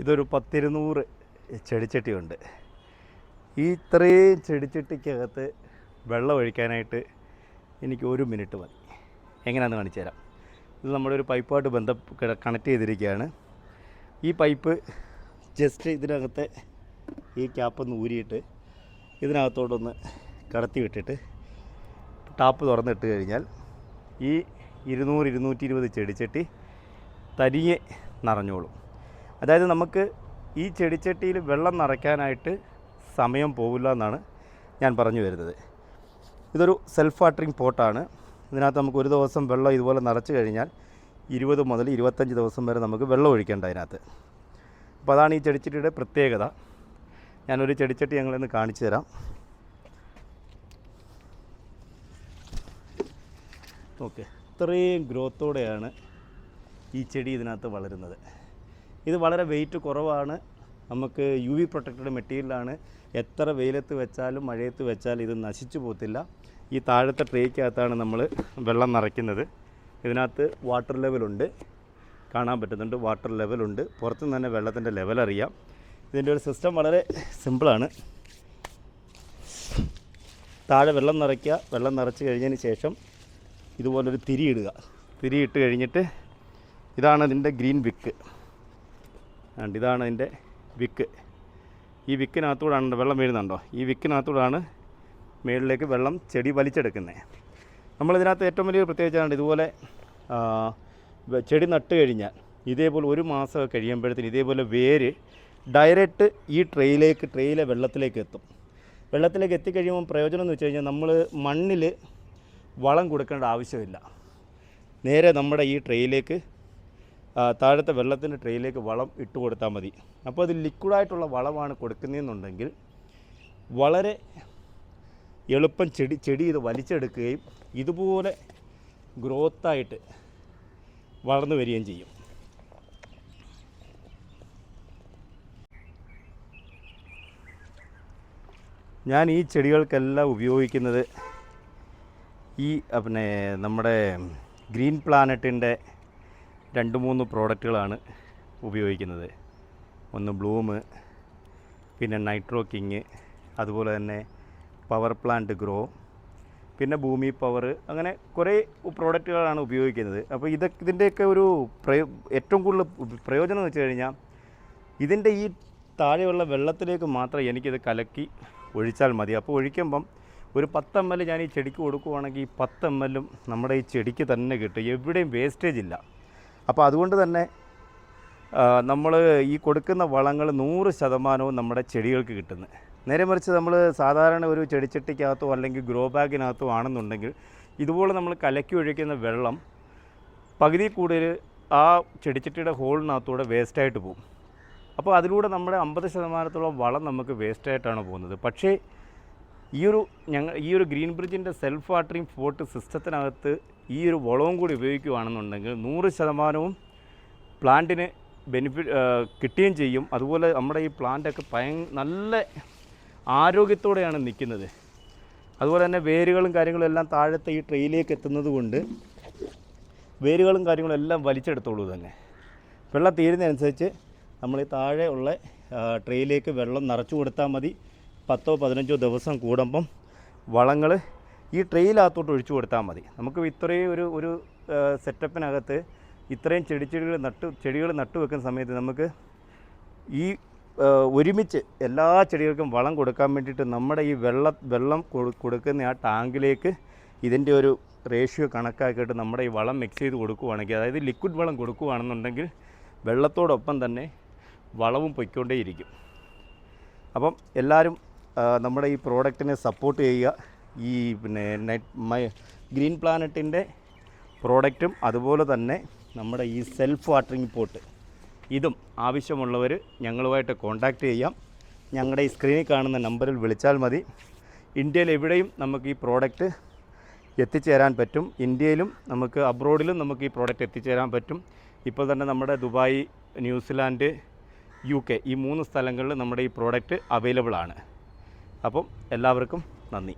ഇതൊരു 10-200 ചെടിച്ചട്ടിയുണ്ട്. ഈ ഇത്രയും ചെടിച്ചട്ടിക്കകത്ത് വെള്ളം ഒഴിക്കാനായിട്ട് എനിക്ക് 1 മിനിറ്റ് മതി. എങ്ങനെയാണെന്ന് കാണിച്ചു തരാം. ഇത് നമ്മുടെ ഒരു പൈപ്പായിട്ട് കണക്ട് ചെയ്തിരിക്കുകയാണ്. ഈ പൈപ്പ് ജസ്റ്റ് ഇതിനകത്തെ ഈ ക്യാപ്പൊന്ന് ഊരിയിട്ട് ഇതിനകത്തോട്ടൊന്ന് കടത്തി വിട്ടിട്ട് ടാപ്പ് തുറന്നിട്ട് കഴിഞ്ഞാൽ ഈ 200-220 ചെടിച്ചട്ടി തനിയെ നിറഞ്ഞോളും. അതായത് നമുക്ക് ഈ ചെടിച്ചട്ടിയിൽ വെള്ളം നിറയ്ക്കാനായിട്ട് സമയം പോകില്ല എന്നാണ് ഞാൻ പറഞ്ഞു വരുന്നത്. ഇതൊരു സെൽഫ് വാട്ടറിങ് പോട്ടാണ്. ഇതിനകത്ത് നമുക്ക് ഒരു ദിവസം വെള്ളം ഇതുപോലെ നിറച്ച് കഴിഞ്ഞാൽ 20 മുതൽ 25 ദിവസം വരെ നമുക്ക് വെള്ളം ഒഴിക്കേണ്ട അതിനകത്ത്. അപ്പോൾ അതാണ് ഈ ചെടിച്ചട്ടിയുടെ പ്രത്യേകത. ഞാനൊരു ചെടിച്ചട്ടി ഞങ്ങളിന്ന് കാണിച്ചു തരാം. ഓക്കെ, ഇത്രയും ഗ്രോത്തോടെയാണ് ഈ ചെടി ഇതിനകത്ത് വളരുന്നത്. ഇത് വളരെ വെയിറ്റ് കുറവാണ്. നമുക്ക് UV പ്രൊട്ടക്റ്റഡ് മെറ്റീരിയലാണ്. എത്ര വെയിലത്ത് വെച്ചാലും മഴയത്ത് വെച്ചാലും ഇത് നശിച്ചു പോകത്തില്ല. ഈ താഴത്തെ ട്രേക്കകത്താണ് നമ്മൾ വെള്ളം നിറയ്ക്കുന്നത്. ഇതിനകത്ത് വാട്ടർ ലെവലുണ്ട്, കാണാൻ പറ്റുന്നുണ്ട്. വാട്ടർ ലെവലുണ്ട്. പുറത്തുനിന്ന് തന്നെ വെള്ളത്തിൻ്റെ ലെവൽ അറിയാം. ഇതിൻ്റെ ഒരു സിസ്റ്റം വളരെ സിമ്പിളാണ്. താഴെ വെള്ളം നിറയ്ക്കുക. വെള്ളം നിറച്ച് കഴിഞ്ഞതിന് ശേഷം ഇതുപോലൊരു തിരിയിടുക. തിരിയിട്ട് കഴിഞ്ഞിട്ട് ഇതാണ് ഇതിൻ്റെ ഗ്രീൻ വിക്ക്. ഇതാണ് അതിൻ്റെ വിക്ക്. ഈ വിക്കിനകത്തൂടാണ് വെള്ളം വീഴുന്നുണ്ടോ? ഈ വിക്കിനകത്തൂടാണ് മേളിലേക്ക് വെള്ളം ചെടി വലിച്ചെടുക്കുന്നത്. നമ്മളിതിനകത്ത് ഏറ്റവും വലിയ പ്രത്യേകിച്ചാണ് ഇതുപോലെ ചെടി നട്ട് കഴിഞ്ഞാൽ ഇതേപോലെ 1 മാസം കഴിയുമ്പോഴത്തേന് ഇതേപോലെ വേര് ഡയറക്റ്റ് ഈ ട്രെയിലെ വെള്ളത്തിലേക്ക് എത്തും. വെള്ളത്തിലേക്ക് എത്തിക്കഴിയുമ്പോൾ പ്രയോജനം എന്ന് വെച്ച് കഴിഞ്ഞാൽ നമ്മൾ മണ്ണിൽ വളം കൊടുക്കേണ്ട ആവശ്യമില്ല. നേരെ നമ്മുടെ ഈ ട്രെയിലേക്ക് താഴത്തെ വെള്ളത്തിൻ്റെ ട്രെയിലേക്ക് വളം ഇട്ട് കൊടുത്താൽ മതി. അപ്പോൾ അത് ലിക്വിഡായിട്ടുള്ള വളമാണ് കൊടുക്കുന്നതെന്നുണ്ടെങ്കിൽ വളരെ എളുപ്പം ചെടി ഇത് വലിച്ചെടുക്കുകയും ഇതുപോലെ ഗ്രോത്തായിട്ട് വളർന്നു വരികയും ചെയ്യും. ഞാൻ ഈ ചെടികൾക്കെല്ലാം ഉപയോഗിക്കുന്നത് നമ്മുടെ ഗ്രീൻ പ്ലാനറ്റിൻ്റെ 2-3 പ്രോഡക്റ്റുകളാണ് ഉപയോഗിക്കുന്നത്. ഒന്ന് ബ്ലൂം, പിന്നെ നൈട്രോ കിങ്, അതുപോലെ തന്നെ പവർ പ്ലാന്റ് ഗ്രോ, പിന്നെ ഭൂമി പവർ, അങ്ങനെ കുറേ പ്രോഡക്റ്റുകളാണ് ഉപയോഗിക്കുന്നത്. അപ്പോൾ ഇതിൻ്റെയൊക്കെ ഒരു ഏറ്റവും കൂടുതൽ പ്രയോജനം എന്ന് വെച്ച് കഴിഞ്ഞാൽ ഇതിൻ്റെ ഈ താഴെയുള്ള വെള്ളത്തിലേക്ക് മാത്രം എനിക്കിത് കലക്കി ഒഴിച്ചാൽ മതി. അപ്പോൾ ഒഴിക്കുമ്പം ഒരു 10 ml ഞാൻ ഈ ചെടിക്ക് കൊടുക്കുവാണെങ്കിൽ ഈ 10 ml നമ്മുടെ ഈ ചെടിക്ക് തന്നെ കിട്ടും. എവിടെയും വേസ്റ്റേജ് ഇല്ല. അപ്പോൾ അതുകൊണ്ട് തന്നെ നമ്മൾ ഈ കൊടുക്കുന്ന വളങ്ങൾ 100% നമ്മുടെ ചെടികൾക്ക് കിട്ടുന്നത്. നേരെ മറിച്ച് നമ്മൾ സാധാരണ ഒരു ചെടിച്ചട്ടിക്കകത്തോ അല്ലെങ്കിൽ ഗ്രോ ബാഗിനകത്തോ ആണെന്നുണ്ടെങ്കിൽ ഇതുപോലെ നമ്മൾ കലക്കി ഒഴിക്കുന്ന വെള്ളം പകുതി കൂടുതൽ ആ ചെടിച്ചട്ടിയുടെ ഹോളിനകത്തൂടെ വേസ്റ്റായിട്ട് പോകും. അപ്പോൾ അതിലൂടെ നമ്മുടെ 50% വളം നമുക്ക് വേസ്റ്റായിട്ടാണ് പോകുന്നത്. പക്ഷേ ഈ ഒരു ഗ്രീൻ ബ്രിഡ്ജിൻ്റെ സെൽഫ് വാട്ടറിങ് പോട്ട് സിസ്റ്റത്തിനകത്ത് ഈ ഒരു വളവും കൂടി ഉപയോഗിക്കുകയാണെന്നുണ്ടെങ്കിൽ 100% പ്ലാന്റിന് ബെനിഫിറ്റ് കിട്ടുകയും ചെയ്യും. അതുപോലെ നമ്മുടെ ഈ പ്ലാന്റൊക്കെ നല്ല ആരോഗ്യത്തോടെയാണ് നിൽക്കുന്നത്. അതുപോലെ തന്നെ വേരുകളും കാര്യങ്ങളും എല്ലാം താഴത്തെ ഈ ട്രെയിലേക്ക് എത്തുന്നത് കൊണ്ട് വേരുകളും കാര്യങ്ങളും എല്ലാം വലിച്ചെടുത്തോളൂ തന്നെ. വെള്ളം തീരുന്നതനുസരിച്ച് നമ്മൾ ഈ താഴെ ഉള്ള ട്രെയിലേക്ക് വെള്ളം നിറച്ചു കൊടുത്താൽ മതി. 10-15 ദിവസം കൂടുമ്പം വളങ്ങൾ ഈ ട്രെയിലകത്തോട്ട് ഒഴിച്ചു കൊടുത്താൽ മതി. നമുക്ക് ഇത്രയും ഒരു സെറ്റപ്പിനകത്ത് ഇത്രയും ചെടികൾ നട്ടു വെക്കുന്ന സമയത്ത് നമുക്ക് ഈ ഒരുമിച്ച് എല്ലാ ചെടികൾക്കും വളം കൊടുക്കാൻ വേണ്ടിയിട്ട് നമ്മുടെ ഈ വെള്ളം കൊടുക്കുന്ന ആ ടാങ്കിലേക്ക് ഇതിൻ്റെ ഒരു റേഷ്യോ കണക്കാക്കിയിട്ട് നമ്മുടെ ഈ വളം മിക്സ് ചെയ്ത് കൊടുക്കുകയാണെങ്കിൽ, അതായത് ലിക്വിഡ് വളം കൊടുക്കുകയാണെന്നുണ്ടെങ്കിൽ വെള്ളത്തോടൊപ്പം തന്നെ വളവും പൊയ്ക്കൊണ്ടേയിരിക്കും. അപ്പം എല്ലാവരും നമ്മുടെ ഈ പ്രോഡക്റ്റിനെ സപ്പോർട്ട് ചെയ്യുക. ഈ ഗ്രീൻ പ്ലാനറ്റിൻ്റെ പ്രോഡക്റ്റും അതുപോലെ തന്നെ നമ്മുടെ ഈ സെൽഫ് വാട്ടറിങ് പോട്ട് ഇതും ആവശ്യമുള്ളവർ ഞങ്ങളുമായിട്ട് കോൺടാക്റ്റ് ചെയ്യാം. ഞങ്ങളുടെ ഈ സ്ക്രീനിൽ കാണുന്ന നമ്പറിൽ വിളിച്ചാൽ മതി. ഇന്ത്യയിൽ എവിടെയും നമുക്ക് ഈ പ്രോഡക്റ്റ് എത്തിച്ചേരാൻ പറ്റും. ഇന്ത്യയിലും നമുക്ക് അബ്രോഡിലും നമുക്ക് ഈ പ്രോഡക്റ്റ് എത്തിച്ചേരാൻ പറ്റും. ഇപ്പോൾ തന്നെ നമ്മുടെ ദുബായ്, ന്യൂസിലാൻഡ്, UK ഈ 3 സ്ഥലങ്ങളിൽ നമ്മുടെ ഈ പ്രോഡക്റ്റ് അവൈലബിൾ ആണ്. അപ്പം എല്ലാവർക്കും നന്ദി.